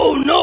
Oh no!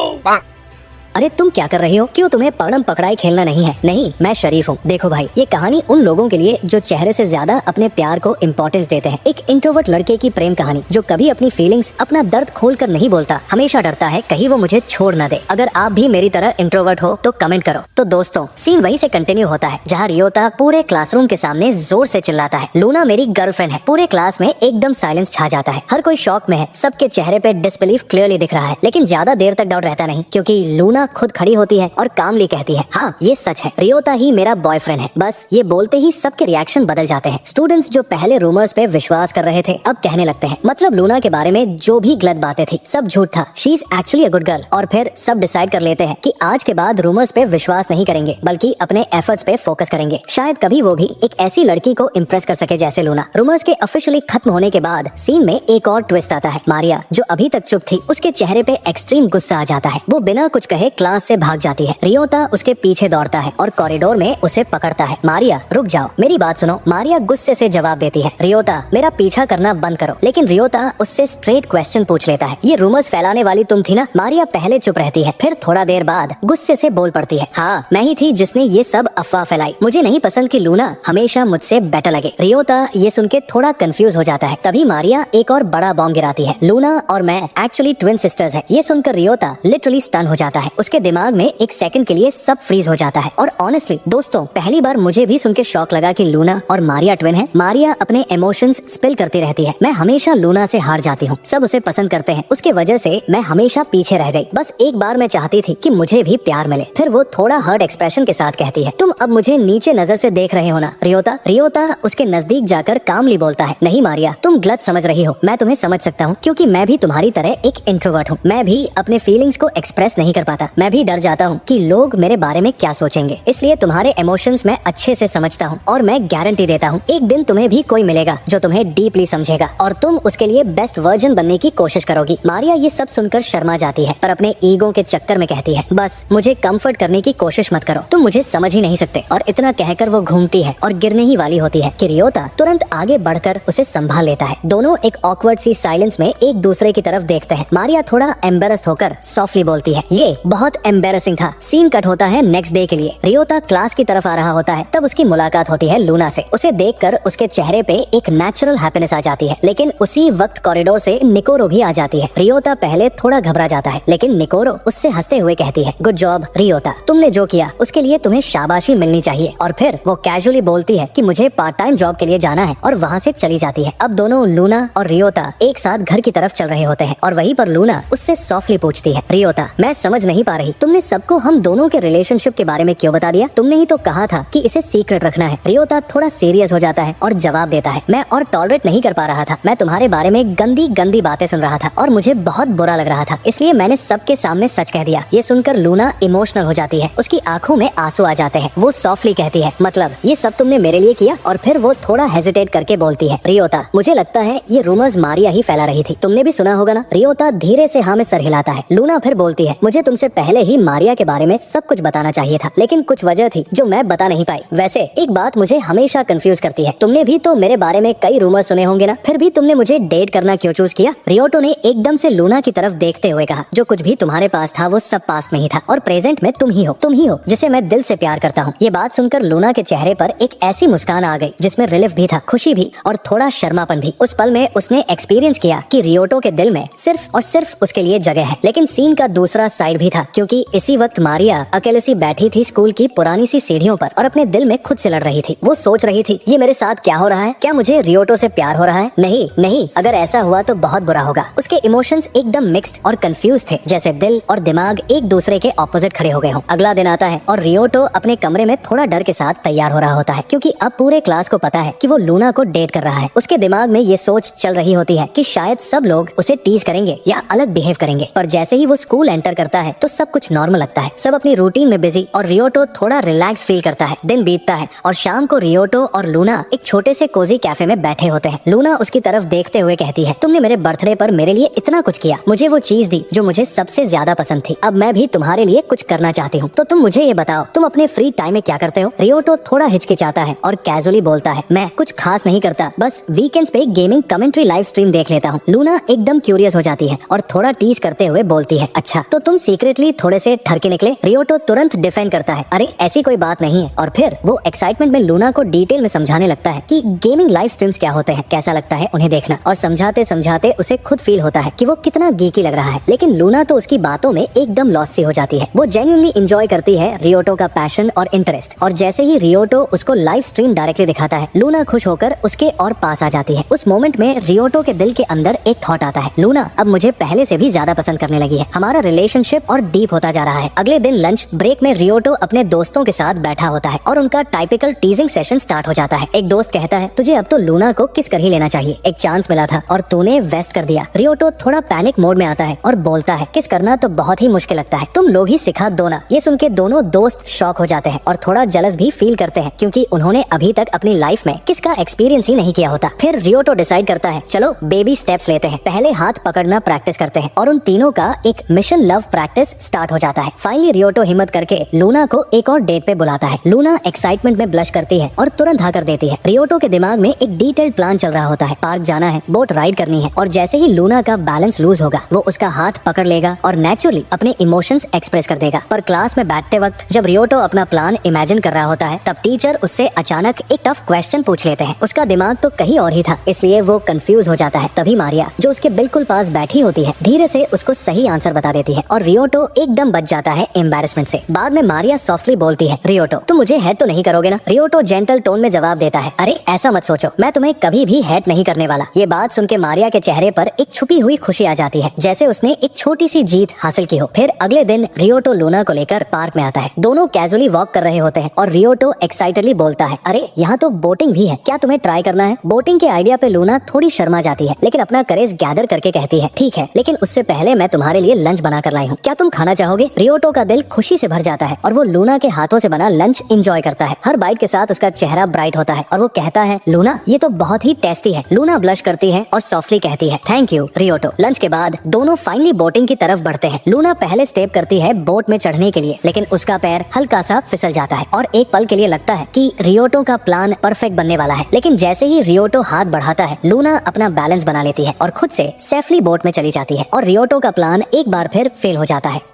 अरे तुम क्या कर रही हो? क्यों तुम्हें पकड़म पकड़ाई खेलना नहीं है? नहीं, मैं शरीफ हूँ। देखो भाई, ये कहानी उन लोगों के लिए जो चेहरे से ज्यादा अपने प्यार को इम्पोर्टेंस देते हैं। एक इंट्रोवर्ट लड़के की प्रेम कहानी जो कभी अपनी फीलिंग्स, अपना दर्द खोलकर नहीं बोलता, हमेशा डरता है कहीं वो मुझे छोड़ न दे। अगर आप भी मेरी तरह इंट्रोवर्ट हो तो कमेंट करो। तो दोस्तों, सीन वहीं से कंटिन्यू होता है जहाँ रियोता पूरे क्लासरूम के सामने जोर से चिल्लाता है, लूना मेरी गर्लफ्रेंड है। पूरे क्लास में एकदम साइलेंस छा जाता है। हर कोई शॉक में है, सबके चेहरे पे डिसबिलीफ क्लियरली दिख रहा है। लेकिन ज्यादा देर तक डाउट रहता नहीं, क्योंकि लूना खुद खड़ी होती है और कामली कहती है, हाँ ये सच है, रियोता ही मेरा बॉयफ्रेंड है। बस ये बोलते ही सबके रिएक्शन बदल जाते हैं। स्टूडेंट्स जो पहले रूमर्स पे विश्वास कर रहे थे अब कहने लगते हैं, मतलब लूना के बारे में जो भी गलत बातें थी सब झूठ था, she is actually a good girl. और फिर सब डिसाइड कर लेते हैं कि आज के बाद रूमर्स पे विश्वास नहीं करेंगे, बल्कि अपने एफर्ट्स पे फोकस करेंगे। शायद कभी वो भी एक ऐसी लड़की को इम्प्रेस कर सके जैसे लूना। रूमर्स के ऑफिशियली खत्म होने के बाद सीन में एक और ट्विस्ट आता है। मारिया जो अभी तक चुप थी, उसके चेहरे पे एक्सट्रीम गुस्सा आ जाता है। वो बिना कुछ कहे क्लास से भाग जाती है। रियोता उसके पीछे दौड़ता है और कॉरिडोर में उसे पकड़ता है। मारिया रुक जाओ, मेरी बात सुनो। मारिया गुस्से से जवाब देती है, रियोता मेरा पीछा करना बंद करो। लेकिन रियोता उससे स्ट्रेट क्वेश्चन पूछ लेता है, ये रूमर्स फैलाने वाली तुम थी ना? मारिया पहले चुप रहती है, फिर थोड़ा देर बाद गुस्से से बोल पड़ती है, हाँ मैं ही थी जिसने ये सब अफवाह फैलाई। मुझे नहीं पसंद कि लूना हमेशा मुझसे बेटर लगे। रियोता ये सुन के थोड़ा कंफ्यूज हो जाता है। तभी मारिया एक और बड़ा बॉम्ब गिराती है, लूना और मैं एक्चुअली ट्विन सिस्टर्स है। ये सुनकर रियोता लिटरली स्टन हो जाता है। उसके दिमाग में एक सेकंड के लिए सब फ्रीज हो जाता है। और ऑनेस्टली दोस्तों, पहली बार मुझे भी सुन के शॉक लगा कि लूना और मारिया ट्विन है। मारिया अपने इमोशंस स्पिल करती रहती है, मैं हमेशा लूना से हार जाती हूँ, सब उसे पसंद करते हैं, उसके वजह से मैं हमेशा पीछे रह गई। बस एक बार मैं चाहती थी कि मुझे भी प्यार मिले। फिर वो थोड़ा हर्ट एक्सप्रेशन के साथ कहती है, तुम अब मुझे नीचे नजर से देख रहे हो ना रियोता? रियोता उसके नजदीक जाकर कामली बोलता है, नहीं मारिया तुम गलत समझ रही हो, मैं तुम्हें समझ सकता हूँ, क्योंकि मैं भी तुम्हारी तरह एक इंट्रोवर्ट हूँ। मैं भी अपने फीलिंग्स को एक्सप्रेस नहीं कर पाता। मैं भी डर जाता हूँ कि लोग मेरे बारे में क्या सोचेंगे, इसलिए तुम्हारे इमोशंस मैं अच्छे से समझता हूँ। और मैं गारंटी देता हूँ एक दिन तुम्हें भी कोई मिलेगा जो तुम्हें डीपली समझेगा और तुम उसके लिए बेस्ट वर्जन बनने की कोशिश करोगी। मारिया ये सब सुनकर शर्मा जाती है, पर अपने ईगो के चक्कर में कहती है, बस मुझे कंफर्ट करने की कोशिश मत करो, तुम मुझे समझ ही नहीं सकते। और इतना कहकर वो घूमती है और गिरने ही वाली होती है कि रियोता तुरंत आगे बढ़कर उसे संभाल लेता है। दोनों एक ऑकवर्ड सी साइलेंस में एक दूसरे की तरफ देखते हैं। मारिया थोड़ा एम्बेरस्ड होकर सॉफ्टली बोलती है, ये बहुत एम्बेरसिंग था। सीन कट होता है नेक्स्ट डे के लिए। रियोता क्लास की तरफ आ रहा होता है, तब उसकी मुलाकात होती है लूना से। उसे देखकर उसके चेहरे पे एक नेचुरल हैप्पीनेस आ जाती है। लेकिन उसी वक्त कॉरिडोर से निकोरो भी आ जाती है। रियोता पहले थोड़ा घबरा जाता है, लेकिन निकोरो उससे हंसते हुए कहती है, गुड जॉब रियोता, तुमने जो किया उसके लिए तुम्हें शाबाशी मिलनी चाहिए। और फिर वो कैजुअली बोलती है कि मुझे पार्ट टाइम जॉब के लिए जाना है, और वहाँ से चली जाती है। अब दोनों लूना और रियोता एक साथ घर की तरफ चल रहे होते हैं, और वहीं पर लूना उससे सॉफ्टली पूछती है, रियोता मैं समझ नहीं पा रही, तुमने सबको हम दोनों के रिलेशनशिप के बारे में क्यों बता दिया? तुमने ही तो कहा था कि इसे सीक्रेट रखना है। रियोता थोड़ा सीरियस हो जाता है और जवाब देता है, मैं और टॉलरेट नहीं कर पा रहा था। मैं तुम्हारे बारे में गंदी गंदी बातें सुन रहा था और मुझे बहुत बुरा लग रहा था, इसलिए मैंने सबके सामने सच कह दिया। ये सुनकर लूना इमोशनल हो जाती है, उसकी आंखों में आंसू आ जाते हैं। वो सॉफ्टली कहती है, मतलब ये सब तुमने मेरे लिए किया? और फिर वो थोड़ा हेजिटेट करके बोलती है, रियोता मुझे लगता है ये रूमर्स मारिया ही फैला रही थी, तुमने भी सुना होगा ना? रियोता धीरे से हाँ में सर हिलाता है। लूना फिर बोलती है, मुझे तुमसे पहले ही मारिया के बारे में सब कुछ बताना चाहिए था, लेकिन कुछ वजह थी जो मैं बता नहीं पाई। वैसे एक बात मुझे हमेशा कंफ्यूज करती है, तुमने भी तो मेरे बारे में कई रूमर सुने होंगे ना, फिर भी तुमने मुझे डेट करना क्यों चूज किया? रियोटो ने एकदम से लूना की तरफ देखते हुए कहा, जो कुछ भी तुम्हारे पास था वो सब पास में ही था, और प्रेजेंट में तुम ही हो जिसे मैं दिल से प्यार करता हूँ। ये बात सुनकर लूना के चेहरे पर एक ऐसी मुस्कान आ गई जिसमें रिलीफ भी था, खुशी भी, और थोड़ा शर्मापन भी। उस पल में उसने एक्सपीरियंस किया कि रियोटो के दिल में सिर्फ और सिर्फ उसके लिए जगह है। लेकिन सीन का दूसरा साइड भी था, क्योंकि इसी वक्त मारिया अकेले सी बैठी थी स्कूल की पुरानी सी सीढ़ियों पर और अपने दिल में खुद से लड़ रही थी। वो सोच रही थी, ये मेरे साथ क्या हो रहा है? क्या मुझे रियोटो से प्यार हो रहा है? नहीं नहीं, अगर ऐसा हुआ तो बहुत बुरा होगा। उसके इमोशंस एकदम मिक्स्ड और कंफ्यूज थे, जैसे दिल और दिमाग एक दूसरे के ऑपोजिट खड़े हो गए हों। अगला दिन आता है और रियोटो अपने कमरे में थोड़ा डर के साथ तैयार हो रहा होता है, क्योंकि अब पूरे क्लास को पता है कि वो लूना को डेट कर रहा है। उसके दिमाग में ये सोच चल रही होती है कि शायद सब लोग उसे टीज करेंगे या अलग बिहेव करेंगे। पर जैसे ही वो स्कूल एंटर करता है तो सब कुछ नॉर्मल लगता है, सब अपनी रूटीन में बिजी और रियोटो थोड़ा रिलैक्स फील करता है। दिन बीतता है और शाम को रियोटो और लूना एक छोटे से कोजी कैफे में बैठे होते हैं। लूना उसकी तरफ देखते हुए कहती है, तुमने मेरे बर्थडे पर मेरे लिए इतना कुछ किया, मुझे वो चीज दी जो मुझे सबसे ज्यादा पसंद थी। अब मैं भी तुम्हारे लिए कुछ करना चाहती हूँ, तो तुम मुझे ये बताओ, तुम अपने फ्री टाइम में क्या करते हो? रियोटो थोड़ा हिचकिचाता है और कैजुअली बोलता है, मैं कुछ खास नहीं करता, बस वीकेंड्स पे गेमिंग कमेंट्री लाइव स्ट्रीम देख लेता हूँ। लूना एकदम क्यूरियस हो जाती है और थोड़ा टीज करते हुए बोलती है, अच्छा तो तुम सीक्रेटली थोड़े से ठरके निकले? रियोटो तुरंत डिफेंड करता है, अरे ऐसी कोई बात नहीं है। और फिर वो एक्साइटमेंट में लूना को डिटेल में समझाने लगता है कि गेमिंग लाइव स्ट्रीम्स क्या होते हैं, कैसा लगता है उन्हें देखना। और समझाते समझाते उसे खुद फील होता है कि वो कितना गीकी लग रहा है, लेकिन लूना तो उसकी बातों में एकदम लॉस सी हो जाती है। वो जेन्युइनली एंजॉय करती है रियोटो का पैशन और इंटरेस्ट, और जैसे ही रियोटो उसको लाइव स्ट्रीम डायरेक्टली दिखाता है, लूना खुश होकर उसके और पास आ जाती है। उस मोमेंट में रियोटो के दिल के अंदर एक थॉट आता है, लूना अब मुझे पहले से भी ज्यादा पसंद करने लगी है, हमारा रिलेशनशिप और डीप होता जा रहा है। अगले दिन लंच ब्रेक में रियोटो अपने दोस्तों के साथ बैठा होता है और उनका टाइपिकल टीजिंग सेशन स्टार्ट हो जाता है। एक दोस्त कहता है, तुझे अब तो लूना को किस कर ही लेना चाहिए, एक चांस मिला था और तूने वेस्ट कर दिया। रियोटो थोड़ा पैनिक मोड में आता है और बोलता है, किस करना तो बहुत ही मुश्किल लगता है, तुम लोग ही सिखा दो ना। ये सुन के दोनों दोस्त शॉक हो जाते हैं और थोड़ा जलस भी फील करते हैं, क्योंकि उन्होंने अभी तक अपनी लाइफ में किसका एक्सपीरियंस ही नहीं किया होता। फिर रियोटो डिसाइड करता है, चलो बेबी स्टेप्स लेते हैं, पहले हाथ पकड़ना प्रैक्टिस करते हैं। और उन तीनों का एक मिशन लव प्रैक्टिस स्टार्ट हो जाता है। फाइनली रियोटो हिम्मत करके लूना को एक और डेट पे बुलाता है। लूना एक्साइटमेंट में ब्लश करती है और तुरंत हाँ कर देती है। रियोटो के दिमाग में एक डिटेल्ड प्लान चल रहा होता है, पार्क जाना है, बोट राइड करनी है, और जैसे ही लूना का बैलेंस लूज होगा वो उसका हाथ पकड़ लेगा और नेचुरली अपने इमोशंस एक्सप्रेस कर देगा। पर क्लास में बैठते वक्त जब रियोटो अपना प्लान इमेजिन कर रहा होता है, तब टीचर उससे अचानक एक टफ क्वेश्चन पूछ लेते हैं। उसका दिमाग तो कहीं और ही था, इसलिए वो कंफ्यूज हो जाता है। तभी मारिया, जो उसके बिल्कुल पास बैठी होती है, धीरे से उसको सही आंसर बता देती है और रियोटो एकदम बच जाता है एम्बैरेसमेंट से। बाद में मारिया सॉफ्टली बोलती है, रियोटो तुम मुझे हेट तो नहीं करोगे ना? रियोटो जेंटल टोन में जवाब देता है, अरे ऐसा मत सोचो, मैं तुम्हें कभी भी हेट नहीं करने वाला। ये बात सुन के मारिया के चेहरे पर एक छुपी हुई खुशी आ जाती है, जैसे उसने एक छोटी सी जीत हासिल की हो। फिर अगले दिन रियोटो लूना को लेकर पार्क में आता है। दोनों कैजुअली वॉक कर रहे होते हैं और रियोटो एक्साइटेडली बोलता है, अरे यहाँ तो बोटिंग भी है, क्या तुम्हें ट्राई करना है? बोटिंग के आइडिया पे लूना थोड़ी शर्मा जाती है, लेकिन अपना करेज गैदर करके कहती है, ठीक है, लेकिन उससे पहले मैं तुम्हारे लिए लंच बना कर लाई हूँ, क्या तुम खाना चाहोगे? रियोटो का दिल खुशी से भर जाता है और वो लूना के हाथों से बना लंच एंजॉय करता है। हर बाइट के साथ उसका चेहरा ब्राइट होता है और वो कहता है, लूना ये तो बहुत ही टेस्टी है। लूना ब्लश करती है और सॉफ्टली कहती है, थैंक यू रियोटो। लंच के बाद दोनों फाइनली बोटिंग की तरफ बढ़ते हैं। लूना पहले स्टेप करती है बोट में चढ़ने के लिए, लेकिन उसका पैर हल्का सा फिसल जाता है और एक पल के लिए लगता है कि रियोटो का प्लान परफेक्ट बनने वाला है। लेकिन जैसे ही रियोटो हाथ बढ़ाता है, लूना अपना बैलेंस बना लेती है और खुद से सेफली बोट में चली जाती है और रियोटो का प्लान एक बार फिर फेल हो जाता है।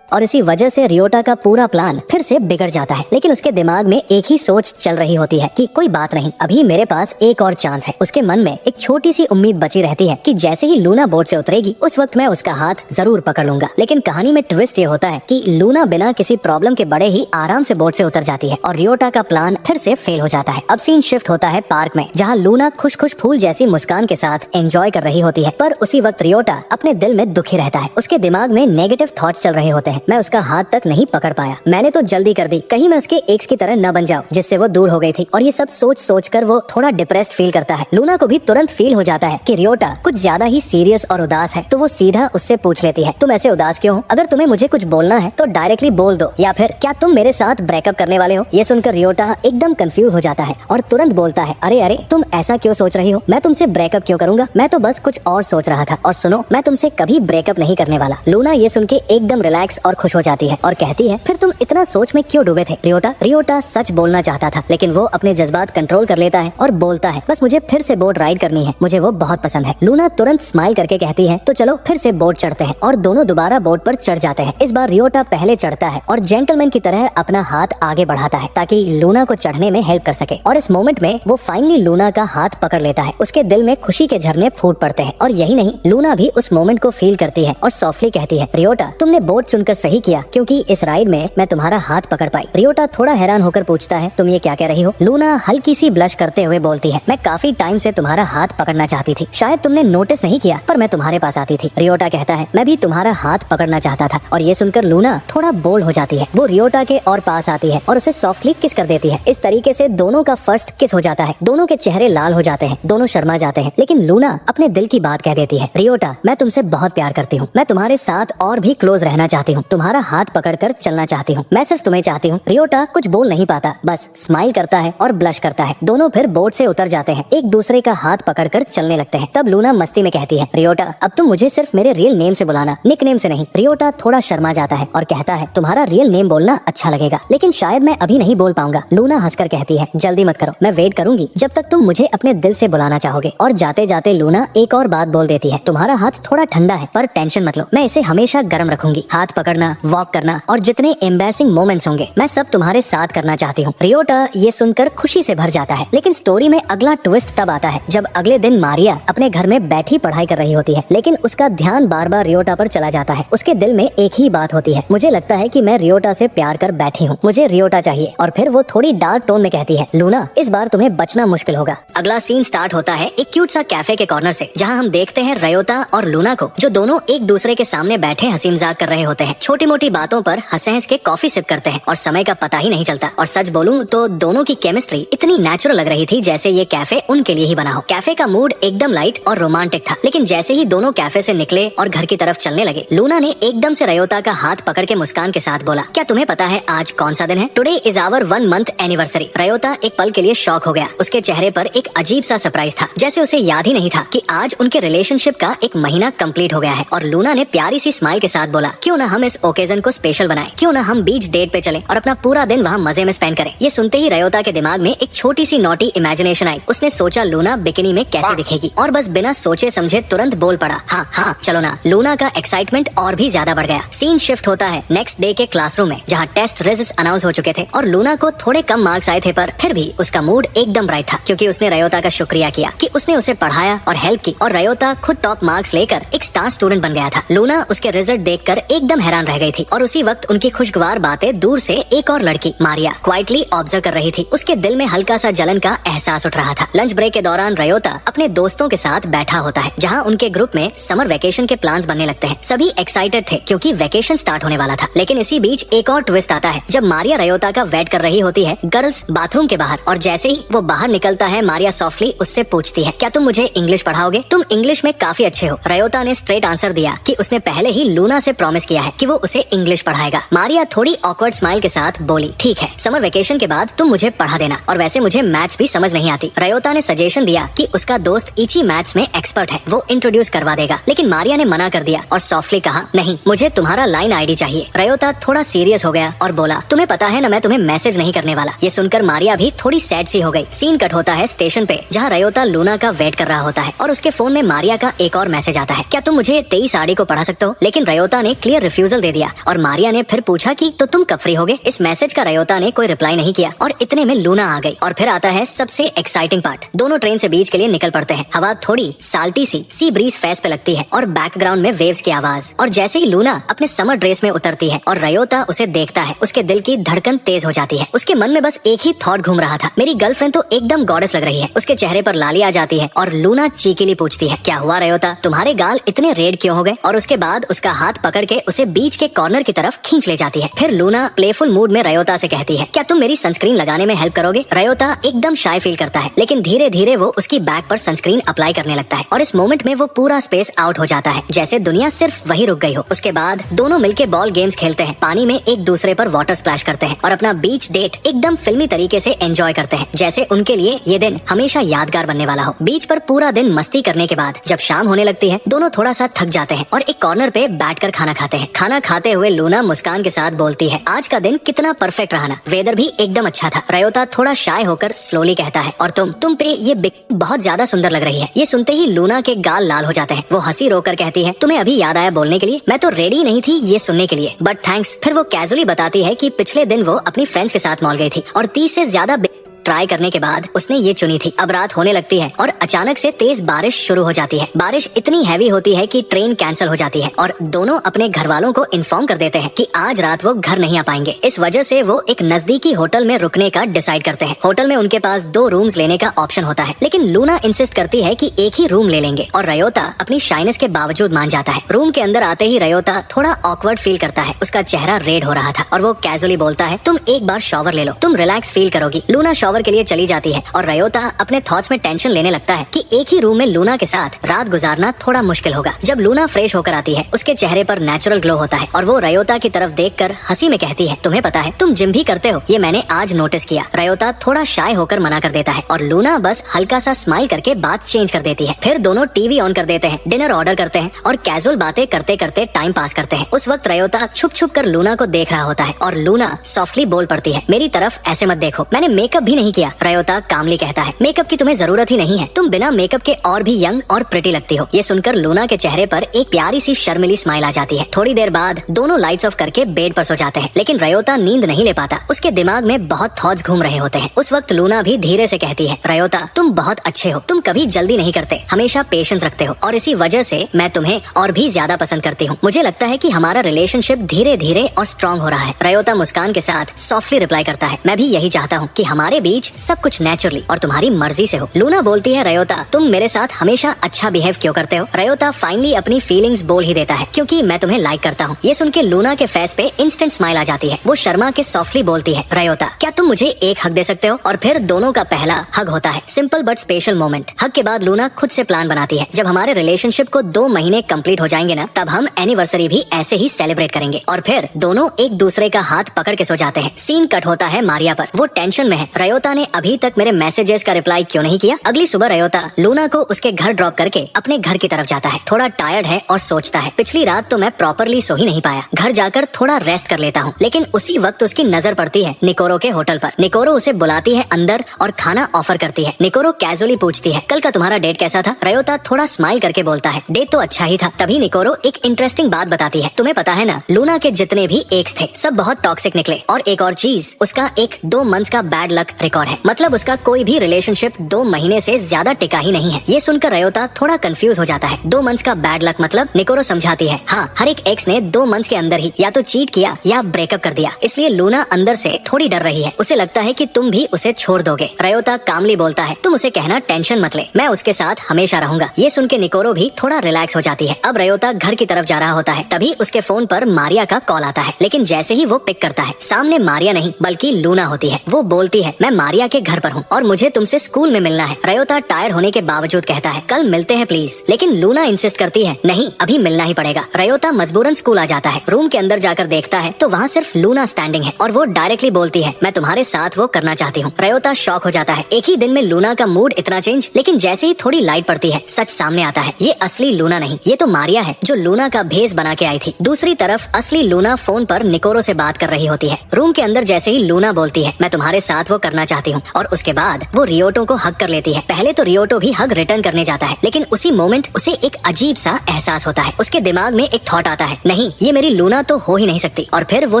और इसी वजह से रियोटा का पूरा प्लान फिर से बिगड़ जाता है। लेकिन उसके दिमाग में एक ही सोच चल रही होती है कि कोई बात नहीं, अभी मेरे पास एक और चांस है। उसके मन में एक छोटी सी उम्मीद बची रहती है कि जैसे ही लूना बोट से उतरेगी उस वक्त मैं उसका हाथ जरूर पकड़ लूंगा। लेकिन कहानी में ट्विस्ट ये होता है कि लूना बिना किसी प्रॉब्लम के बड़े ही आराम से बोट से उतर जाती है और रियोटा का प्लान फिर से फेल हो जाता है। अब सीन शिफ्ट होता है पार्क में, जहाँ लूना खुश खुश फूल जैसी मुस्कान के साथ एंजॉय कर रही होती है, पर उसी वक्त रियोटा अपने दिल में दुखी रहता है। उसके दिमाग में नेगेटिव थॉट्स चल रहे होते हैं, मैं उसका हाथ तक नहीं पकड़ पाया, मैंने तो जल्दी कर दी, कहीं मैं उसके एक्स की तरह न बन जाऊं जिससे वो दूर हो गई थी। और ये सब सोच सोच कर वो थोड़ा डिप्रेस्ड फील करता है। लूना को भी तुरंत फील हो जाता है कि रियोटा कुछ ज्यादा ही सीरियस और उदास है, तो वो सीधा उससे पूछ लेती है, तुम ऐसे उदास क्यों हो? अगर तुम्हें मुझे कुछ बोलना है तो डायरेक्टली बोल दो, या फिर क्या तुम मेरे साथ ब्रेकअप करने वाले हो? ये सुनकर रियोटा एकदम कंफ्यूज हो जाता है और तुरंत बोलता है, अरे अरे तुम ऐसा क्यों सोच रही हो? मैं तुमसे ब्रेकअप क्यों करूंगा? मैं तो बस कुछ और सोच रहा था, और सुनो मैं तुमसे कभी ब्रेकअप नहीं करने वाला। लूना ये सुन के एकदम रिलैक्स और खुश हो जाती है और कहती है, फिर तुम इतना सोच में क्यों डूबे थे रियोटा? रियोटा सच बोलना चाहता था, लेकिन वो अपने जज्बात कंट्रोल कर लेता है और बोलता है, बस मुझे फिर से बोट राइड करनी है, मुझे वो बहुत पसंद है। लूना तुरंत स्माइल करके कहती है, तो चलो फिर से बोट चढ़ते हैं, और दोनों दोबारा बोट पर चढ़ जाते हैं। इस बार रियोटा पहले चढ़ता है और जेंटलमैन की तरह अपना हाथ आगे बढ़ाता है ताकि लूना को चढ़ने में हेल्प कर सके। और इस मोमेंट में वो फाइनली लूना का हाथ पकड़ लेता है। उसके दिल में खुशी के झरने फूट पड़ते हैं। और यही नहीं, लूना भी उस मोमेंट को फील करती है और सॉफ्टली कहती है, रियोटा तुमने बोट चुनकर सही किया, क्योंकि इस राइड में मैं तुम्हारा हाथ पकड़ पाई। रियोटा थोड़ा हैरान होकर पूछता है, तुम ये क्या कह रही हो? लूना हल्की सी ब्लश करते हुए बोलती है, मैं काफी टाइम से तुम्हारा हाथ पकड़ना चाहती थी, शायद तुमने नोटिस नहीं किया, पर मैं तुम्हारे पास आती थी। रियोटा कहता है, मैं भी तुम्हारा हाथ पकड़ना चाहता था। और ये सुनकर लूना थोड़ा बोल्ड हो जाती है। वो रियोटा के और पास आती है और उसे सॉफ्टली किस कर देती है। इस तरीके से दोनों का फर्स्ट किस हो जाता है। दोनों के चेहरे लाल हो जाते हैं, दोनों शर्मा जाते हैं, लेकिन लूना अपने दिल की बात कह देती है, रियोटा मैं तुमसे बहुत प्यार करती हूँ, मैं तुम्हारे साथ और भी क्लोज रहना चाहती हूँ। तुम्हारा हाथ पकड़कर चलना चाहती हूँ, मैं सिर्फ तुम्हें चाहती हूँ। रियोटा कुछ बोल नहीं पाता, बस स्माइल करता है और ब्लश करता है। दोनों फिर बोट से उतर जाते हैं, एक दूसरे का हाथ पकड़कर चलने लगते हैं। तब लूना मस्ती में कहती है, रियोटा अब तुम मुझे सिर्फ मेरे रियल नेम से बुलाना, निक नेम से नहीं। रियोटा थोड़ा शर्मा जाता है और कहता है, तुम्हारा रियल नेम बोलना अच्छा लगेगा, लेकिन शायद मैं अभी नहीं बोल पाऊंगा। लूना हंसकर कहती है, जल्दी मत करो, मैं वेट करूंगी जब तक तुम मुझे अपने दिल से बुलाना चाहोगे। और जाते जाते लूना एक और बात बोल देती है, तुम्हारा हाथ थोड़ा ठंडा है पर टेंशन मत लो, मैं इसे हमेशा गर्म रखूंगी। हाथ पकड़ना, वॉक करना और जितने एम्बैरसिंग मोमेंट्स होंगे मैं सब तुम्हारे साथ करना चाहती हूँ। रियोटा ये सुनकर खुशी से भर जाता है। लेकिन स्टोरी में अगला ट्विस्ट तब आता है जब अगले दिन मारिया अपने घर में बैठी पढ़ाई कर रही होती है, लेकिन उसका ध्यान बार बार रियोटा पर चला जाता है। उसके दिल में एक ही बात होती है, मुझे लगता है कि मैं रियोटा से प्यार कर बैठी हूँ, मुझे रियोटा चाहिए। और फिर वो थोड़ी डार्क टोन में कहती है, लूना इस बार तुम्हें बचना मुश्किल होगा। अगला सीन स्टार्ट होता है एक क्यूट सा कैफे के कॉर्नर से, जहाँ हम देखते हैं रियोटा और लूना को, जो दोनों एक दूसरे के सामने बैठे हंसी मजाक कर रहे होते हैं। छोटी मोटी बातों पर हंस हंस के कॉफी सिप करते हैं और समय का पता ही नहीं चलता। और सच बोलूं तो दोनों की केमिस्ट्री इतनी नेचुरल लग रही थी जैसे ये कैफे उनके लिए ही बना हो। कैफे का मूड एकदम लाइट और रोमांटिक था, लेकिन जैसे ही दोनों कैफे से निकले और घर की तरफ चलने लगे, लूना ने एकदम से रियोटा का हाथ पकड़ के मुस्कान के साथ बोला, क्या तुम्हें पता है आज कौन सा दिन है? Today is our 1 month anniversary. रियोटा एक पल के लिए शॉक हो गया, उसके चेहरे पर एक अजीब सा सरप्राइज था, जैसे उसे याद ही नहीं था कि आज उनके रिलेशनशिप का 1 महीना कंप्लीट हो गया है। और लूना ने प्यारी सी स्माइल के साथ बोला, क्यों ना हम इस ओकेजन को स्पेशल बनाएं, क्यों ना हम बीच डेट पे चलें और अपना पूरा दिन वहाँ मजे में स्पेंड करें। ये सुनते ही रियोटा के दिमाग में एक छोटी सी नॉटी इमेजिनेशन आई। उसने सोचा लूना बिकिनी में कैसे दिखेगी और बस बिना सोचे समझे तुरंत बोल पड़ा, हाँ हाँ चलो ना। लूना का एक्साइटमेंट और भी ज्यादा बढ़ गया। सीन शिफ्ट होता है नेक्स्ट डे के क्लासरूम में, जहाँ टेस्ट रिजल्ट्स अनाउंस हो चुके थे और लूना को थोड़े कम मार्क्स आए थे, पर फिर भी उसका मूड एकदम ब्राइट था, क्योंकि उसने रियोटा का शुक्रिया किया कि उसने उसे पढ़ाया और हेल्प की। और रियोटा खुद टॉप मार्क्स लेकर एक स्टार स्टूडेंट बन गया था। लूना उसके रिजल्ट देखकर एकदम हैरान रह गई थी और उसी वक्त उनकी खुशगवार बातें दूर से एक और लड़की मारिया क्वाइटली ऑब्जर्व कर रही थी। उसके दिल में हल्का सा जलन का एहसास उठ रहा था। लंच ब्रेक के दौरान रियोटा अपने दोस्तों के साथ बैठा होता है, जहाँ उनके ग्रुप में समर वेकेशन के प्लान्स बनने लगते हैं। सभी एक्साइटेड थे क्योंकि वेकेशन स्टार्ट होने वाला था। लेकिन इसी बीच एक और ट्विस्ट आता है जब मारिया रियोटा का वेट कर रही होती है गर्ल्स बाथरूम के बाहर, और जैसे ही वो बाहर निकलता है मारिया सॉफ्टली उससे पूछती है, क्या तुम मुझे इंग्लिश पढ़ाओगे? तुम इंग्लिश में काफी अच्छे हो। रियोटा ने स्ट्रेट आंसर दिया कि उसने पहले ही लूना से प्रॉमिस किया है कि वो उसे इंग्लिश पढ़ाएगा। मारिया थोड़ी ऑकवर्ड स्माइल के साथ बोली, ठीक है, समर वेकेशन के बाद तुम मुझे पढ़ा देना, और वैसे मुझे मैथ्स भी समझ नहीं आती। रियोटा ने सजेशन दिया कि उसका दोस्त इची मैथ्स में एक्सपर्ट है, वो इंट्रोड्यूस करवा देगा, लेकिन मारिया ने मना कर दिया और सॉफ्टली कहा, नहीं, मुझे तुम्हारा लाइन आईडी चाहिए। रियोटा थोड़ा सीरियस हो गया और बोला, तुम्हें पता है ना मैं तुम्हें मैसेज नहीं करने वाला। ये सुनकर मारिया भी थोड़ी सैड सी हो गई। सीन कट होता है स्टेशन पे, जहाँ रियोटा लूना का वेट कर रहा होता है और उसके फोन में मारिया का एक और मैसेज आता है, क्या तुम मुझे 23 आरडी को पढ़ा सकते हो? लेकिन रियोटा ने क्लियर रिफ्यूजल दे दिया और मारिया ने फिर पूछा कि तो तुम कब फ्री होगे? इस मैसेज का रियोटा ने कोई रिप्लाई नहीं किया और इतने में लूना आ गई। और फिर आता है सबसे एक्साइटिंग पार्ट, दोनों ट्रेन से बीच के लिए निकल पड़ते हैं। हवा थोड़ी साल्टी सी ब्रीज फेस पे लगती है और बैकग्राउंड में वेव्स की आवाज। और जैसे ही लूना अपने समर ड्रेस में उतरती है और रियोटा उसे देखता है, उसके दिल की धड़कन तेज हो जाती है। उसके मन में बस एक ही थॉट घूम रहा था, मेरी गर्लफ्रेंड तो एकदम गॉडेस लग रही है। उसके चेहरे पर लाली आ जाती है और लूना चीकीली पूछती है, क्या हुआ रियोटा, तुम्हारे गाल इतने रेड क्यों हो गए? और उसके बाद उसका हाथ पकड़ के उसे बीच के कॉर्नर की तरफ खींच ले जाती है। फिर लूना प्लेफुल मूड में रियोटा से कहती है, क्या तुम मेरी सनस्क्रीन लगाने में हेल्प करोगे? रियोटा एकदम शाय फील करता है, लेकिन धीरे धीरे वो उसकी बैक पर सनस्क्रीन अप्लाई करने लगता है और इस मोमेंट में वो पूरा स्पेस आउट हो जाता है, जैसे दुनिया सिर्फ वही रुक गई हो। उसके बाद दोनों मिलके बॉल गेम्स खेलते हैं, पानी में एक दूसरे पर वाटर स्प्लैश करते हैं और अपना बीच डेट एकदम फिल्मी तरीके से एंजॉय करते हैं, जैसे उनके लिए ये दिन हमेशा यादगार बनने वाला हो। बीच पर पूरा दिन मस्ती करने के बाद जब शाम होने लगती है, दोनों थोड़ा सा थक जाते हैं और एक कॉर्नर पे बैठकर खाना खाते हैं। खाना खाते हुए लूना मुस्कान के साथ बोलती है, आज का दिन कितना परफेक्ट रहा ना, वेदर भी एकदम अच्छा था। रियोटा थोड़ा शाय होकर स्लोली कहता है, और तुम पे ये बहुत ज्यादा सुंदर लग रही है। ये सुनते ही लूना के गाल लाल हो जाते हैं। वो हंसी रोकर कहती है, तुम्हें अभी याद आया बोलने के लिए? मैं तो रेडी नहीं थी ये सुनने के लिए, बट थैंक्स। फिर वो कैजुअली बताती है कि पिछले दिन वो अपनी फ्रेंड्स के साथ मॉल गई थी और 30 से ज्यादा ट्राई करने के बाद उसने ये चुनी थी। अब रात होने लगती है और अचानक से तेज बारिश शुरू हो जाती है। बारिश इतनी हैवी होती है कि ट्रेन कैंसिल हो जाती है और दोनों अपने घर वालों को इन्फॉर्म कर देते हैं कि आज रात वो घर नहीं आ पाएंगे। इस वजह से वो एक नजदीकी होटल में रुकने का डिसाइड करते हैं। होटल में उनके पास 2 रूम्स लेने का ऑप्शन होता है, लेकिन लूना इंसिस्ट करती है कि एक ही रूम ले लेंगे और रियोटा अपनी शाइनेस के बावजूद मान जाता है। रूम के अंदर आते ही रियोटा थोड़ा ऑकवर्ड फील करता है। उसका चेहरा रेड हो रहा था और वो कैजुअली बोलता है, तुम एक बार शॉवर ले लो, तुम रिलैक्स फील करोगी। लूना शॉवर शॉवर के लिए चली जाती है और रयोता अपने थॉट्स में टेंशन लेने लगता है कि एक ही रूम में लूना के साथ रात गुजारना थोड़ा मुश्किल होगा। जब लूना फ्रेश होकर आती है, उसके चेहरे पर नेचुरल ग्लो होता है और वो रयोता की तरफ देखकर हंसी में कहती है, तुम्हें पता है तुम जिम भी करते हो, ये मैंने आज नोटिस किया। रयोता थोड़ा शाय होकर मना कर देता है और लूना बस हल्का सा स्माइल करके बात चेंज कर देती है। फिर दोनों टीवी ऑन कर देते हैं, डिनर ऑर्डर करते हैं और कैजुअल बातें करते करते टाइम पास करते हैं। उस वक्त रयोता छुप छुप कर लूना को देख रहा होता है और लूना सॉफ्टली बोल पड़ती है, मेरी तरफ ऐसे मत देखो, मैंने मेकअप भी नहीं किया। रयोता कामली कहता है, मेकअप की तुम्हें जरूरत ही नहीं है, तुम बिना मेकअप के और भी यंग और प्रिटी लगती हो। ये सुनकर लूना के चेहरे पर एक प्यारी सी शर्मिली स्माइल आ जाती है। थोड़ी देर बाद दोनों लाइट्स ऑफ करके बेड पर सो जाते हैं, लेकिन रयोता नींद नहीं ले पाता, उसके दिमाग में बहुत थॉट्स घूम रहे होते हैं। उस वक्त लूना भी धीरे से कहती है, रयोता तुम बहुत अच्छे हो, तुम कभी जल्दी नहीं करते, हमेशा पेशेंस रखते हो और इसी वजह से मैं तुम्हें और भी ज्यादा पसंद करती हूँ। मुझे लगता है कि हमारा रिलेशनशिप धीरे धीरे और स्ट्रॉन्ग हो रहा है। रयोता मुस्कान के साथ सॉफ्टली रिप्लाई करता है, मैं भी यही चाहता हूँ कि हमारे बीच सब कुछ नेचुरली और तुम्हारी मर्जी से हो। लूना बोलती है, रयोता तुम मेरे साथ हमेशा अच्छा बिहेव क्यों करते हो। रयोता फाइनली अपनी फीलिंग्स बोल ही देता है, क्योंकि मैं तुम्हें लाइक करता हूँ। ये सुन के लूना के फेस पे इंस्टेंट स्माइल आ जाती है। वो शर्मा के सॉफ्टली बोलती है, रयोता क्या तुम मुझे एक हक दे सकते हो। और फिर दोनों का पहला हग होता है, सिंपल बट स्पेशल मोमेंट। हग के बाद लूना खुद से प्लान बनाती है, जब हमारे रिलेशनशिप को 2 महीने कंप्लीट हो जाएंगे ना, तब हम एनिवर्सरी भी ऐसे ही सेलिब्रेट करेंगे। और फिर दोनों एक दूसरे का हाथ पकड़ के सो जाते हैं। सीन कट होता है मारिया पर, वो टेंशन में है, रयोता ने अभी तक मेरे मैसेजेस का रिप्लाई क्यों नहीं किया। अगली सुबह रयोता लूना को उसके घर ड्रॉप करके अपने घर की तरफ जाता है। थोड़ा टायर्ड है और सोचता है, पिछली रात तो मैं प्रॉपरली सो ही नहीं पाया, घर जाकर थोड़ा रेस्ट कर लेता हूँ। लेकिन उसी वक्त उसकी नजर पड़ती है निकोरो के होटल पर। निकोरो उसे बुलाती है अंदर और खाना ऑफर करती है। निकोरो कैजुअली पूछती है, कल का तुम्हारा डेट कैसा था। रयोता थोड़ा स्माइल करके बोलता है, डेट तो अच्छा ही था। तभी निकोरो एक इंटरेस्टिंग बात बताती है, तुम्हें पता है ना, लूना के जितने भी एक्स थे सब बहुत टॉक्सिक निकले। और एक और चीज, उसका एक 2 मंथ्स का बैड लक रिकॉर्ड है, मतलब उसका कोई भी रिलेशनशिप 2 महीने से ज्यादा टिका ही नहीं है। ये सुनकर रयोता थोड़ा कंफ्यूज हो जाता है। 2 मंथ्स का बैड लक मतलब। निकोरो समझाती है, हाँ हर एक एक्स ने 2 मंथ्स के अंदर ही या तो चीट किया या ब्रेकअप कर दिया, इसलिए लूना अंदर से थोड़ी डर रही है, उसे लगता है कि तुम भी उसे छोड़ दोगे। रयोता कामली बोलता है, तुम उसे कहना टेंशन मत ले, मैं उसके साथ हमेशा रहूंगा। ये सुन के निकोरो भी थोड़ा रिलैक्स हो जाती है। अब रयोता घर की तरफ जा रहा होता है, तभी उसके फोन पर मारिया का कॉल आता है। लेकिन जैसे ही वो पिक करता है, सामने मारिया नहीं बल्कि लूना होती है। वो बोलती है, मैं मारिया के घर पर हूँ और मुझे तुमसे स्कूल में मिलना है। रयोता टायर्ड होने के बावजूद कहता है, कल मिलते हैं प्लीज। लेकिन लूना इंसिस्ट करती है, नहीं अभी मिलना ही पड़ेगा। रयोता मजबूरन स्कूल आ जाता है। रूम के अंदर जाकर देखता है तो वहाँ सिर्फ लूना स्टैंडिंग है और वो डायरेक्टली बोलती है, मैं तुम्हारे साथ वो करना चाहती हूँ। रयोता शॉक हो जाता है, एक ही दिन में लूना का मूड इतना चेंज। लेकिन जैसे ही थोड़ी लाइट पड़ती है, सच सामने आता है, ये असली लूना नहीं, ये तो मारिया है जो लूना का भेस बना के आई थी। दूसरी तरफ असली लूना फोन पर निकोरो से बात कर रही होती है। रूम के अंदर जैसे ही लूना बोलती है, मैं तुम्हारे साथ वो करना चाहती हूँ, और उसके बाद वो रियोटो को हग कर लेती है। पहले तो रियोटो भी हग रिटर्न करने जाता है, लेकिन उसी मोमेंट उसे एक अजीब सा एहसास होता है। उसके दिमाग में एक थॉट आता है, नहीं ये मेरी लूना तो हो ही नहीं सकती। और फिर वो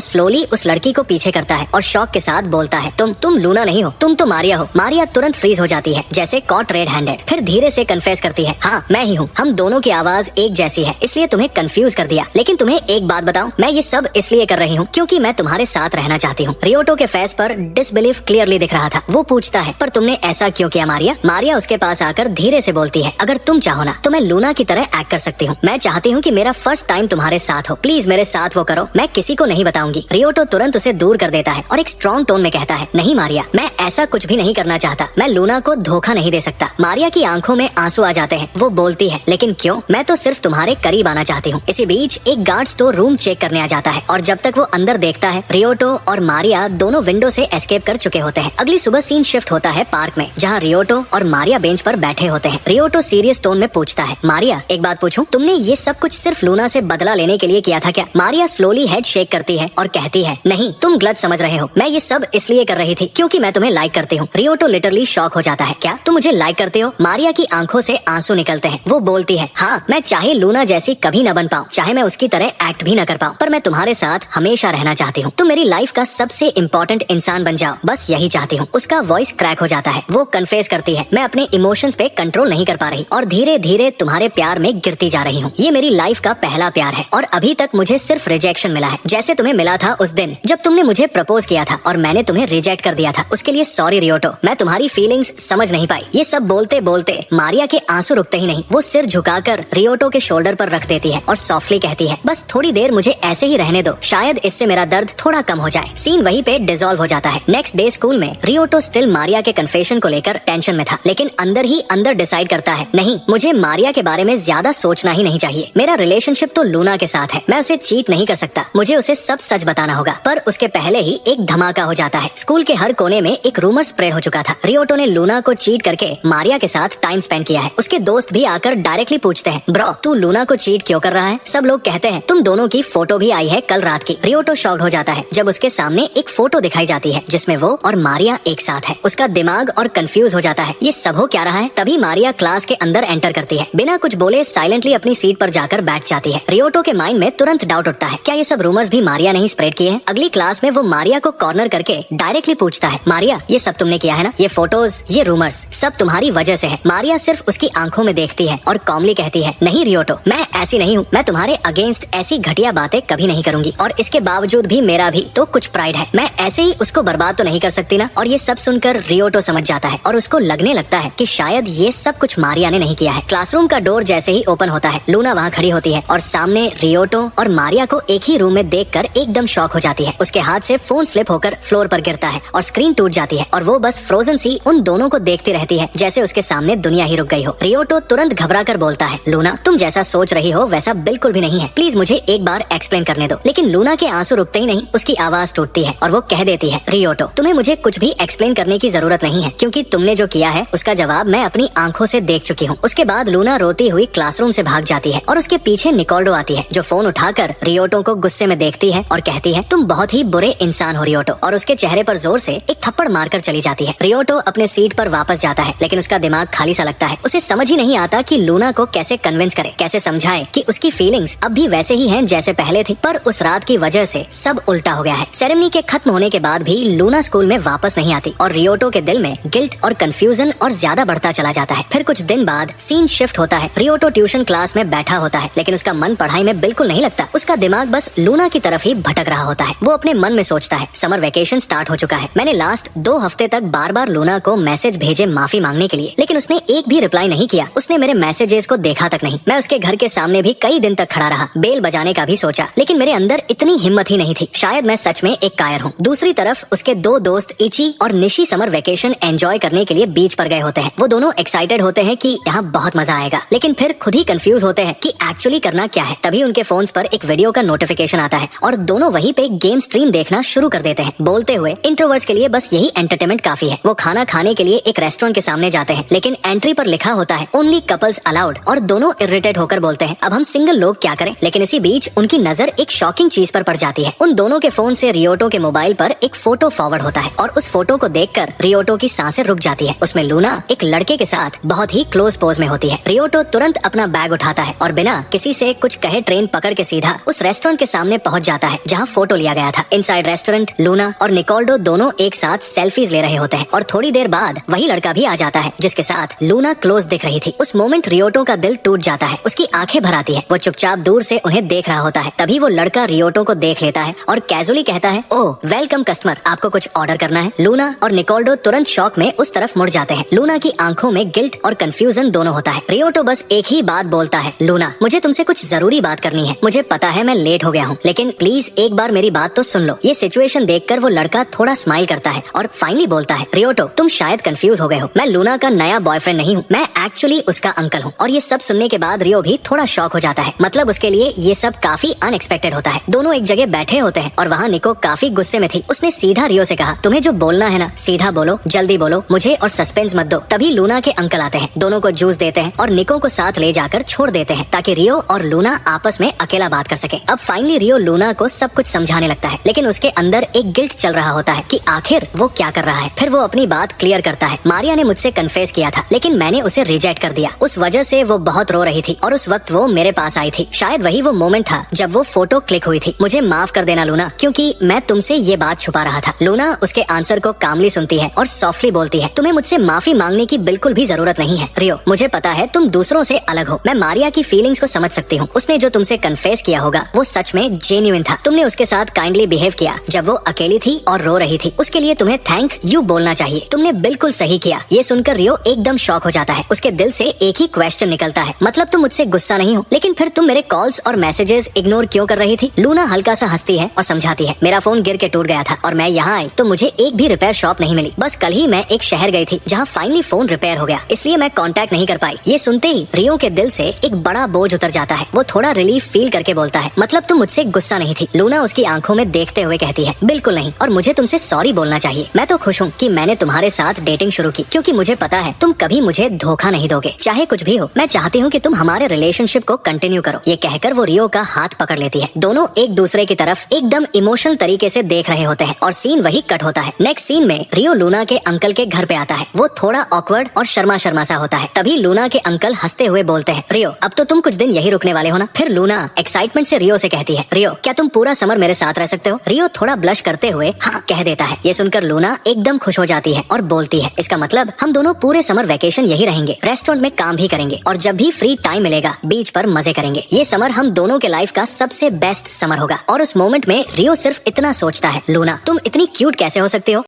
स्लोली उस लड़की को पीछे करता है और शॉक के साथ बोलता है, तुम लूना नहीं हो, तुम तो मारिया हो। मारिया तुरंत फ्रीज हो जाती है, जैसे कॉट रेड हैंडेड। फिर धीरे से कन्फेस करती है, हाँ मैं ही हूँ, हम दोनों की आवाज एक जैसी है, इसलिए तुम्हें कंफ्यूज कर दिया। लेकिन तुम्हें एक बात बताऊं, मैं ये सब इसलिए कर रही हूँ क्योंकि मैं तुम्हारे साथ रहना चाहती हूँ। रियोटो के फेस पर डिसबिलीफ क्लियरली दिख रहा था। वो पूछता है, पर तुमने ऐसा क्यों किया मारिया। मारिया उसके पास आकर धीरे से बोलती है, अगर तुम चाहो ना तो मैं लूना की तरह एक्ट कर सकती हूँ। मैं चाहती हूँ कि मेरा फर्स्ट टाइम तुम्हारे साथ हो, प्लीज मेरे साथ वो करो, मैं किसी को नहीं बताऊंगी। रियोटो तुरंत उसे दूर कर देता है और एक स्ट्रॉन्ग टोन में कहता है, नहीं मारिया, मैं ऐसा कुछ भी नहीं करना चाहता, मैं लूना को धोखा नहीं दे सकता। मारिया की आंखों में आंसू आ जाते हैं। वो बोलती है, लेकिन क्यों, मैं तो सिर्फ तुम्हारे करीब आना चाहती हूँ। इसी बीच एक गार्ड स्टोर रूम चेक करने आ जाता है और जब तक वो अंदर देखता है, रियोटो और मारिया दोनों विंडो से एस्केप कर चुके होते हैं। अगली सुबह सीन शिफ्ट होता है पार्क में, जहाँ रियोटो और मारिया बेंच पर बैठे होते हैं। रियोटो सीरियस टोन में पूछता है, मारिया एक बात पूछूं, तुमने ये सब कुछ सिर्फ लूना से बदला लेने के लिए किया था क्या। मारिया स्लोली हेड शेक करती है और कहती है, नहीं तुम गलत समझ रहे हो, मैं ये सब इसलिए कर रही थी क्योंकि मैं तुम्हें लाइक करती हूँ। रियोटो लिटरली शॉक हो जाता है, क्या तुम मुझे लाइक करते हो। मारिया की आंखों से आंसू निकलते हैं। वो बोलती है, हाँ मैं चाहे लूना जैसी कभी न बन पाऊँ, चाहे मैं उसकी तरह एक्ट भी न कर पाऊँ, पर मैं तुम्हारे साथ हमेशा रहना चाहती हूँ। तुम मेरी लाइफ का सबसे इम्पोर्टेंट इंसान बन जाओ, बस यही चाहती हूँ। उसका वॉइस क्रैक हो जाता है। वो कन्फेस करती है, मैं अपने इमोशंस पे कंट्रोल नहीं कर पा रही और धीरे धीरे तुम्हारे प्यार में गिरती जा रही हूँ। ये मेरी लाइफ का पहला प्यार है और अभी तक मुझे सिर्फ रिजेक्शन मिला है, जैसे तुम्हें मिला था उस दिन जब तुमने मुझे प्रपोज किया था और मैंने तुम्हें रिजेक्ट कर दिया था। उसके लिए सॉरी रियोटो, मैं तुम्हारी फीलिंग्स समझ नहीं पाई। ये सब बोलते बोलते मारिया के आंसू रुकते ही नहीं। वो सिर झुकाकर रियोटो के शोल्डर पर रख देती है और सॉफ्टली कहती है, बस थोड़ी देर मुझे ऐसे ही रहने दो, शायद इससे मेरा दर्द थोड़ा कम हो जाए। सीन वहीं पे डिसॉल्व हो जाता है। नेक्स्ट डे स्कूल में रियोटो स्टिल मारिया के कन्फेशन को लेकर टेंशन में था, लेकिन अंदर ही अंदर डिसाइड करता है, नहीं, मुझे मारिया के बारे में ज्यादा सोचना ही नहीं चाहिए। मेरा रिलेशनशिप तो लूना के साथ है, मैं उसे चीट नहीं कर सकता, मुझे उसे सब सच बताना होगा। पर उसके पहले ही एक धमाका हो जाता है। स्कूल के हर कोने में एक रूमर स्प्रेड हो चुका था। रियोटो ने लूना को चीट करके मारिया के साथ टाइम स्पेंड किया है। उसके दोस्त भी आकर डायरेक्टली पूछते हैं, ब्रो तू लूना को चीट क्यों कर रहा है? सब लोग कहते हैं तुम दोनों की फोटो भी आई है कल रात की। रियोटो शॉक्ड हो जाता है जब उसके सामने एक फोटो दिखाई जाती है जिसमें वो और मारिया एक साथ है। उसका दिमाग और कंफ्यूज हो जाता है, ये सब हो क्या रहा है? तभी मारिया क्लास के अंदर एंटर करती है, बिना कुछ बोले साइलेंटली अपनी सीट पर जाकर बैठ जाती है। रियोटो के माइंड में तुरंत डाउट उठता है, क्या ये सब रूमर्स भी मारिया ने ही स्प्रेड किए हैं? अगली क्लास में वो मारिया को कॉर्नर करके डायरेक्टली पूछता है, मारिया ये सब तुमने किया है ना? ये फोटोज, ये रूमर्स सब तुम्हारी वजह से है। मारिया सिर्फ उसकी आंखों में देखती है और कॉमली कहती है, नहीं रियोटो, मैं ऐसी नहीं हूँ, मैं तुम्हारे अगेंस्ट ऐसी घटिया बातें कभी नहीं करूंगी, और इसके बावजूद भी मेरा भी तो कुछ प्राइड है, मैं ऐसे ही उसको बर्बाद तो नहीं कर सकती ना। और ये सब सुनकर रियोटो समझ जाता है और उसको लगने लगता है कि शायद ये सब कुछ मारिया ने नहीं किया है। क्लासरूम का डोर जैसे ही ओपन होता है, लूना वहाँ खड़ी होती है और सामने रियोटो और मारिया को एक ही रूम में देखकर एकदम शॉक हो जाती है। उसके हाथ से फोन स्लिप होकर फ्लोर पर गिरता है और स्क्रीन टूट जाती है और वो बस फ्रोजन सी उन दोनों को देखती रहती है जैसे उसके सामने दुनिया ही रुक गई हो। रियोटो तुरंत घबरा कर बोलता है, लूना तुम जैसा सोच रही हो वैसा बिल्कुल भी नहीं है, प्लीज मुझे एक बार एक्सप्लेन करने दो। लेकिन लूना के आंसू रुकते ही नहीं, उसकी आवाज टूटती है और वो कह देती है, रियोटो तुम्हें मुझे कुछ भी एक्सप्लेन करने की जरूरत नहीं है, क्योंकि तुमने जो किया है उसका जवाब मैं अपनी आंखों से देख चुकी हूँ। उसके बाद लूना रोती हुई क्लासरूम से भाग जाती है और उसके पीछे निकोल्डो आती है, जो फोन उठाकर रियोटो को गुस्से में देखती है और कहती है, तुम बहुत ही बुरे इंसान हो रियोटो, और उसके चेहरे पर जोर से एक थप्पड़ मारकर चली जाती है। रियोटो अपने सीट पर वापस जाता है, लेकिन उसका दिमाग खाली सा लगता है। उसे समझ ही नहीं आता कि लूना को कैसे कन्विंस करे, कैसे समझाए कि उसकी फीलिंग्स अब भी वैसे ही हैं जैसे पहले थी, पर उस रात की वजह से सब उल्टा हो गया है। सेरेमनी के खत्म होने के बाद भी लूना स्कूल में वापस नहीं आती और रियोटो के दिल में गिल्ट और कंफ्यूजन और ज्यादा बढ़ता चला जाता है। फिर कुछ दिन बाद सीन शिफ्ट होता है। रियोटो ट्यूशन क्लास में बैठा होता है, लेकिन उसका मन पढ़ाई में बिल्कुल नहीं लगता। उसका दिमाग बस लूना की तरफ ही भटक रहा होता है। वो अपने मन में सोचता है, समर वेकेशन स्टार्ट हो चुका है, मैंने लास्ट 2 हफ्ते तक बार बार लूना को मैसेज भेजे माफी मांगने के लिए, लेकिन उसने एक भी रिप्लाई नहीं किया। उसने मेरे मैसेजेस को देखा तक नहीं। मैं उसके घर के सामने भी कई दिन तक खड़ा रहा, बेल बजाने का भी सोचा, लेकिन मेरे अंदर इतनी हिम्मत ही नहीं थी। शायद मैं सच में एक कायर हूँ। दूसरी तरफ उसके 2 दोस्त इची और निशी समर वेकेशन एंजॉय करने के लिए बीच पर गए होते हैं। वो दोनों एक्साइटेड होते हैं कि यहाँ बहुत मजा आएगा, लेकिन फिर खुद ही कंफ्यूज होते हैं कि एक्चुअली करना क्या है। तभी उनके फोन्स पर एक वीडियो का नोटिफिकेशन आता है और दोनों वहीं पे गेम स्ट्रीम देखना शुरू कर देते हैं, बोलते हुए इंट्रोवर्ट्स के लिए बस यही एंटरटेनमेंट काफी है। वो खाना खाने के लिए एक रेस्टोरेंट के सामने जाते हैं, लेकिन एंट्री पर लिखा होता है ओनली कपल्स अलाउड, और दोनों इरिटेट होकर बोलते हैं, अब हम सिंगल लोग क्या करें। लेकिन इसी बीच उनकी नजर एक शॉकिंग चीज पर पड़ जाती है। उन दोनों के फोन से रियोटो के मोबाइल पर एक फोटो फॉरवर्ड होता है और उस फोटो को देखकर रियोटो की सांसें रुक जाती है। उसमें लूना एक लड़के के साथ बहुत ही क्लोज पोज में होती है। रियोटो तुरंत अपना बैग उठाता है और बिना किसी से कुछ कहे ट्रेन पकड़ के सीधा उस रेस्टोरेंट के सामने पहुंच जाता है जहां फोटो लिया गया था। इनसाइड रेस्टोरेंट लूना और निकोल्डो दोनों एक साथ सेल्फीज ले रहे होते हैं और थोड़ी देर बाद वही लड़का भी आ जाता है जिसके साथ लूना क्लोज दिख रही थी। उस मोमेंट रियोटो का दिल टूट जाता है, उसकी आंखें भर आती है। वो चुपचाप दूर से उन्हें देख रहा होता है। तभी वो लड़का रियोटो को देख लेता है और कैजुअली कहता है, ओह वेलकम कस्टमर, आपको कुछ ऑर्डर करना है। लूना और निकोल्डो तुरंत शॉक में उस तरफ मुड़ जाते हैं। लूना की आंखों में गिल्ट और कंफ्यूजन दोनों होता है। रियोटो बस एक ही बात बोलता है, लूना मुझे तुमसे कुछ जरूरी बात करनी है, मुझे पता है मैं लेट हो गया हूँ, लेकिन प्लीज एक बार मेरी बात तो सुन लो। ये सिचुएशन देखकर वो लड़का थोड़ा स्माइल करता है और फाइनली बोलता है, रियोटो तुम शायद कंफ्यूज हो गए हो, मैं लूना का नया बॉयफ्रेंड नहीं हूँ, मैं एक्चुअली उसका अंकल हूँ। और ये सब सुनने के बाद रियो भी थोड़ा शॉक हो जाता है, मतलब उसके लिए ये सब काफी अनएक्सपेक्टेड होता है। दोनों एक जगह बैठे होते हैं और वहाँ निको काफी गुस्से में थी। उसने सीधा रियो से कहा, तुम्हें जो बोलना है ना सीधा बोलो, जल्दी बोलो, मुझे और सस्पेंस मत दो। तभी लूना के अंकल आते हैं, दोनों को जूस देते हैं और निको को साथ ले जाकर छोड़ देते हैं ताकि रियो और लूना आपस में अकेला बात कर सके। अब फाइनली रियो लूना को सब कुछ समझाने लगता है, लेकिन उसके अंदर एक गिल्ट चल रहा होता है कि आखिर वो क्या कर रहा है। फिर वो अपनी बात क्लियर करता है, मारिया ने मुझसे कन्फेस किया था, लेकिन मैंने उसे रिजेक्ट कर दिया। उस वजह से वो बहुत रो रही थी और उस वक्त वो मेरे पास आई थी। शायद वही वो मोमेंट था जब वो फोटो क्लिक हुई थी। मुझे माफ कर देना लूना, क्योंकि मैं तुमसे ये बात छुपा रहा था। लूना उसके आंसर को कामली सुनती है और सॉफ्टली बोलती है, तुम्हें मुझसे माफी मांगने की बिल्कुल भी जरूरत नहीं है रियो, मुझे पता है तुम दूसरों से अलग हो। मैं मारिया की फीलिंग्स को समझ सकती हूँ। उसने जो तुमसे कन्फेस किया होगा वो सच में जेन्युइन था। तुमने उसके साथ काइंडली बिहेव किया जब वो अकेली थी और रो रही थी, उसके लिए तुम्हें थैंक यू बोलना चाहिए। तुमने बिल्कुल सही किया। ये सुनकर रियो एकदम शॉक हो जाता है। उसके दिल से एक ही क्वेश्चन निकलता है, मतलब तुम मुझसे गुस्सा नहीं हो, लेकिन फिर तुम मेरे कॉल्स और मैसेजेस इग्नोर क्यों कर रही थी। लूना हल्का सा हंसती है और समझाती है, मेरा फोन गिर के टूट गया था और मैं यहाँ आई तो मुझे एक भी रिपेयर शॉप नहीं मिली। बस कल ही मैं एक शहर गई थी जहाँ फाइनली फोन रिपेयर हो गया, इसलिए मैं कांटेक्ट नहीं कर पाई। ये सुनते ही रियो के दिल से एक बड़ा बोझ उतर जाता है। वो थोड़ा रिलीफ फील करके बोलता है, मतलब तुम मुझसे गुस्सा नहीं थी? लूना उसकी आंखों में देखते हुए कहती है, बिल्कुल नहीं, और मुझे तुमसे सॉरी बोलना चाहिए। मैं तो खुश हूँ कि मैंने तुम्हारे साथ डेटिंग शुरू की, क्योंकि मुझे पता है तुम कभी मुझे धोखा नहीं दोगे। चाहे कुछ भी हो, मैं चाहती हूँ कि तुम हमारे रिलेशनशिप को कंटिन्यू करो। ये कहकर वो रियो का हाथ पकड़ लेती है। दोनों एक दूसरे की तरफ एकदम इमोशनल तरीके से देख रहे होते हैं और सीन वही कट होता है। नेक्स्ट सीन में रियो लूना के अंकल के घर पे आता है। वो थोड़ा ऑकवर्ड और शर्मा शर्मा सा होता है। तभी लूना के अंकल हंसते हुए बोलते हैं, रियो अब तो तुम कुछ दिन यही रुकने वाले हो ना? फिर लूना एक्साइटमेंट से रियो से कहती है, रियो क्या तुम पूरा समर मेरे साथ रह सकते हो? रियो थोड़ा ब्लश करते हुए हाँ कह देता है। ये सुनकर लूना एकदम खुश हो जाती है और बोलती है, इसका मतलब हम दोनों पूरे समर वेकेशन यही रहेंगे, रेस्टोरेंट में काम भी करेंगे और जब भी फ्री टाइम मिलेगा बीच पर मजे करेंगे। ये समर हम दोनों के लाइफ का सबसे बेस्ट समर होगा। और उस मोमेंट में रियो सिर्फ इतना सोचता है, लूना तुम इतनी क्यूट कैसे हो सकती हो?